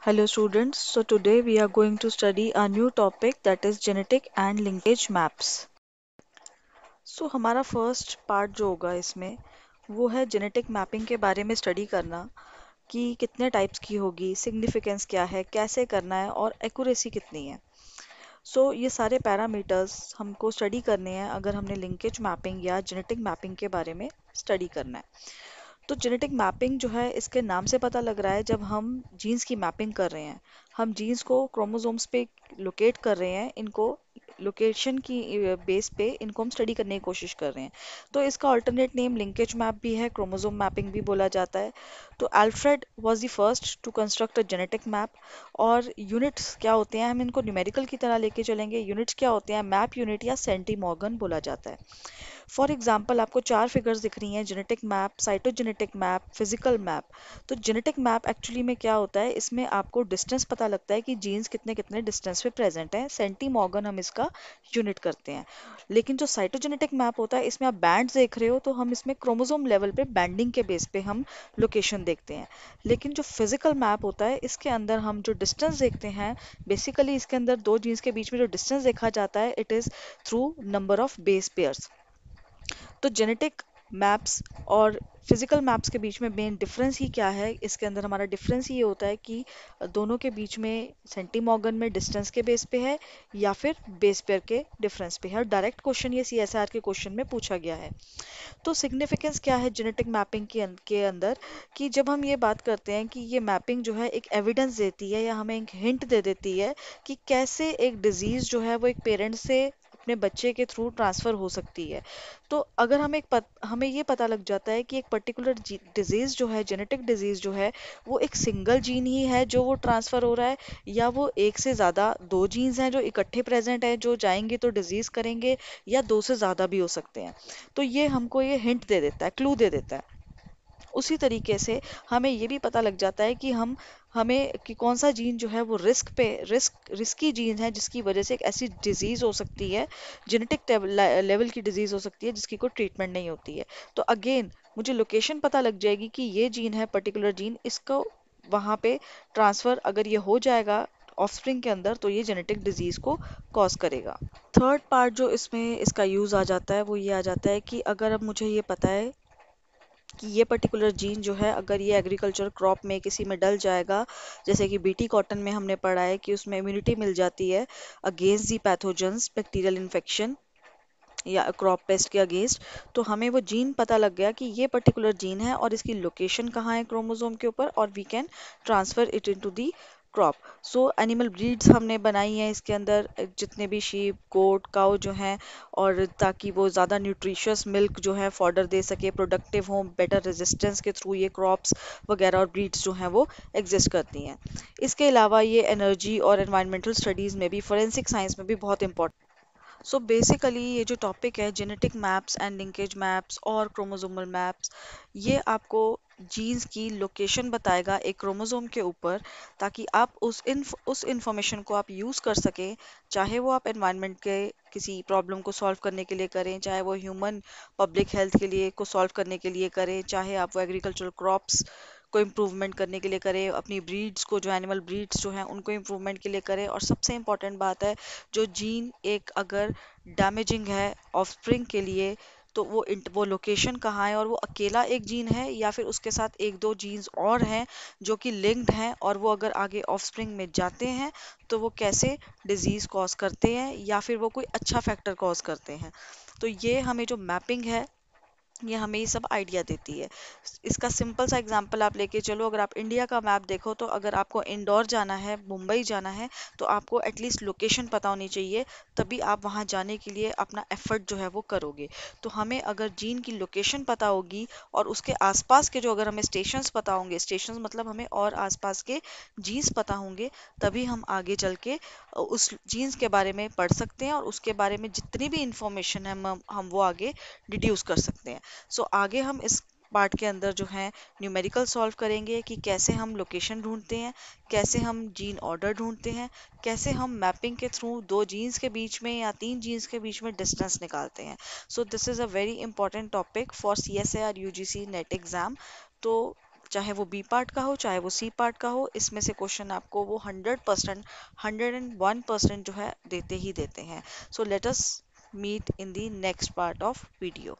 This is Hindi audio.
Hello students, so today we are going to study a new topic that is genetic and linkage maps. So हमारा फर्स्ट पार्ट जो होगा इसमें वो है जेनेटिक मैपिंग के बारे में स्टडी करना कि कितने टाइप्स की होगी, सिग्निफिकेंस क्या है, कैसे करना है और एक्यूरेसी कितनी है। ये सारे पैरामीटर्स हमको स्टडी करने हैं अगर हमने लिंकेज मैपिंग या जेनेटिक मैपिंग के बारे में स्टडी करना है। तो जेनेटिक मैपिंग जो है इसके नाम से पता लग रहा है जब हम जीन्स की मैपिंग कर रहे हैं, हम जीन्स को क्रोमोसोम्स पे लोकेट कर रहे हैं, इनको लोकेशन की बेस पे इनको हम स्टडी करने की कोशिश कर रहे हैं। तो इसका अल्टरनेट नेम लिंकेज मैप भी है, क्रोमोसोम मैपिंग भी बोला जाता है। तो Alfred was the first to construct a genetic map. और यूनिट्स क्या होते हैं, हम इनको न्यूमेरिकल की तरह लेके चलेंगे। यूनिट्स क्या होते हैं, मैप यूनिट या सेंटीमॉर्गन बोला जाता है। फॉर एग्जाम्पल आपको चार फिगर्स दिख रही हैं, genetic map, cytogenetic map, physical map. तो जेनेटिक मैप एक्चुअली में क्या होता है, इसमें आपको डिस्टेंस पता लगता है कि जीन्स कितने कितने डिस्टेंस पे प्रेजेंट हैं, सेंटीमॉर्गन हम इसका यूनिट करते हैं। लेकिन जो साइटोजेनेटिक मैप होता है इसमें आप बैंड देख रहे हो, तो हम इसमें क्रोमोसोम लेवल पे बैंडिंग के बेस पे हम लोकेशन देखते हैं। लेकिन जो फिजिकल मैप होता है इसके अंदर हम जो डिस्टेंस देखते हैं, बेसिकली इसके अंदर दो जीन्स के बीच में जो डिस्टेंस देखा जाता है, it is through number of base pairs. तो जेनेटिक मैप्स और फिजिकल मैप्स के बीच में मेन डिफरेंस ही क्या है, इसके अंदर हमारा डिफरेंस ये होता है कि दोनों के बीच में सेंटीमॉर्गन में डिस्टेंस के बेस पे है या फिर बेस पेयर के डिफरेंस पे है। और डायरेक्ट क्वेश्चन ये सीएसआर के क्वेश्चन में पूछा गया है। तो सिग्निफिकेंस क्या है जेनेटिक मैपिंग के अंदर, कि जब हम ये बात करते हैं कि ये मैपिंग जो है एक एविडेंस देती है या हमें एक हिंट दे देती है कि कैसे एक डिजीज जो है वो एक पेरेंट से अपने बच्चे के थ्रू ट्रांसफर हो सकती है। तो अगर हमें ये पता लग जाता है कि एक पर्टिकुलर डिजीज जो है, जेनेटिक डिजीज जो है, वो एक सिंगल जीन ही है जो वो ट्रांसफर हो रहा है, या वो एक से ज्यादा दो जीन्स हैं जो इकट्ठे प्रेजेंट है जो जाएंगे तो डिजीज करेंगे, या दो से ज्यादा भी हो सकते हैं। तो ये हमको ये हिंट दे देता है, क्लू दे देता है। उसी तरीके से हमें ये भी पता लग जाता है कि हम हमें कि कौन सा जीन जो है वो रिस्की जीन है जिसकी वजह से एक ऐसी डिजीज हो सकती है, जेनेटिक लेवल की डिजीज हो सकती है जिसकी कोई ट्रीटमेंट नहीं होती है। तो अगेन मुझे लोकेशन पता लग जाएगी कि ये जीन है, पर्टिकुलर जीन, इसको वहां पे ट्रांसफर अगर ये हो जाएगा ऑफस्प्रिंग के अंदर तो ये जेनेटिक डिजीज को कॉज करेगा। थर्ड पार्ट जो इसमें इसका यूज आ जाता है वो ये आ जाता है कि अगर अब मुझे ये पता है कि ये पर्टिकुलर जीन जो है अगर ये एग्रीकल्चर क्रॉप में किसी में डल जाएगा, जैसे कि बीटी कॉटन में हमने पढ़ा है कि उसमें इम्यूनिटी मिल जाती है against the pathogens bacterial infection या क्रॉप पेस्ट के अगेंस्ट। तो हमें वो जीन पता लग गया कि ये पर्टिकुलर जीन है और इसकी लोकेशन कहाँ है क्रोमोसोम के ऊपर, और we can transfer it into the crop. Animal breeds हमने बनाई हैं इसके अंदर, जितने भी शीप, गोट, काउ जो हैं, और ताकि वो ज़्यादा न्यूट्रिशियस मिल्क जो है फॉडर दे सके, प्रोडक्टिव हो, बेटर रेजिस्टेंस के थ्रू ये क्रॉप्स वगैरह और ब्रीड्स जो हैं वो एग्जिस्ट करती हैं। इसके अलावा ये एनर्जी और एनवायरमेंटल स्टडीज़ में भी, फोरेंसिक साइंस में भी बहुत इंपॉर्टेंट। बेसिकली ये जो टॉपिक है genetic maps and linkage maps और क्रोमोसोमल मैप्स, ये आपको जीन्स की लोकेशन बताएगा एक क्रोमोसोम के ऊपर, ताकि आप उस इंफॉर्मेशन को आप यूज़ कर सकें, चाहे वो आप एनवायरनमेंट के किसी प्रॉब्लम को सॉल्व करने के लिए करें, चाहे वो ह्यूमन पब्लिक हेल्थ के लिए को सॉल्व करने के लिए करें, चाहे आप वो एग्रीकल्चरल क्रॉप्स को इम्प्रूवमेंट करने के लिए करें, अपनी ब्रीड्स को, जो एनिमल ब्रीड्स जो हैं उनको इम्प्रूवमेंट के लिए करें। और सबसे इम्पॉर्टेंट बात है, जो जीन एक अगर डैमेजिंग है ऑफस्प्रिंग के लिए, तो वो लोकेशन कहाँ है, और वो अकेला एक जीन है या फिर उसके साथ एक दो जीन्स और हैं जो कि लिंक्ड हैं, और वो अगर आगे ऑफस्प्रिंग में जाते हैं तो वो कैसे डिजीज कॉज करते हैं या फिर वो कोई अच्छा फैक्टर कॉज करते हैं। तो ये हमें जो मैपिंग है ये हमें ये सब आइडिया देती है। इसका सिंपल सा एग्जांपल आप लेके चलो, अगर आप इंडिया का मैप देखो तो अगर आपको इंदौर जाना है, मुंबई जाना है, तो आपको एटलीस्ट लोकेशन पता होनी चाहिए, तभी आप वहां जाने के लिए अपना एफर्ट जो है वो करोगे। तो हमें अगर जीन की लोकेशन पता होगी और उसके आसपास के जो, अगर हमें स्टेशंस पता होंगे, स्टेशंस मतलब हमें और आसपास के जीन्स पता होंगे, तभी हम आगे चल के उस जीन्स के बारे में पढ़ सकते हैं और उसके बारे में जितनी भी इंफॉर्मेशन है हम वो आगे डिड्यूस कर सकते हैं। आगे हम इस पार्ट के अंदर जो है न्यूमेरिकल सॉल्व करेंगे कि कैसे हम लोकेशन ढूंढते हैं, कैसे हम जीन ऑर्डर ढूंढते हैं, कैसे हम मैपिंग के थ्रू दो जीन्स के बीच में या तीन जीन्स के बीच में डिस्टेंस निकालते हैं। This is a very important topic for CSIR UGC net exam. तो चाहे वो बी पार्ट का हो चाहे वो सी पार्ट का हो, इसमें से क्वेश्चन आपको वो 100%, 101% जो है देते ही देते हैं। So let us meet in the next part of video.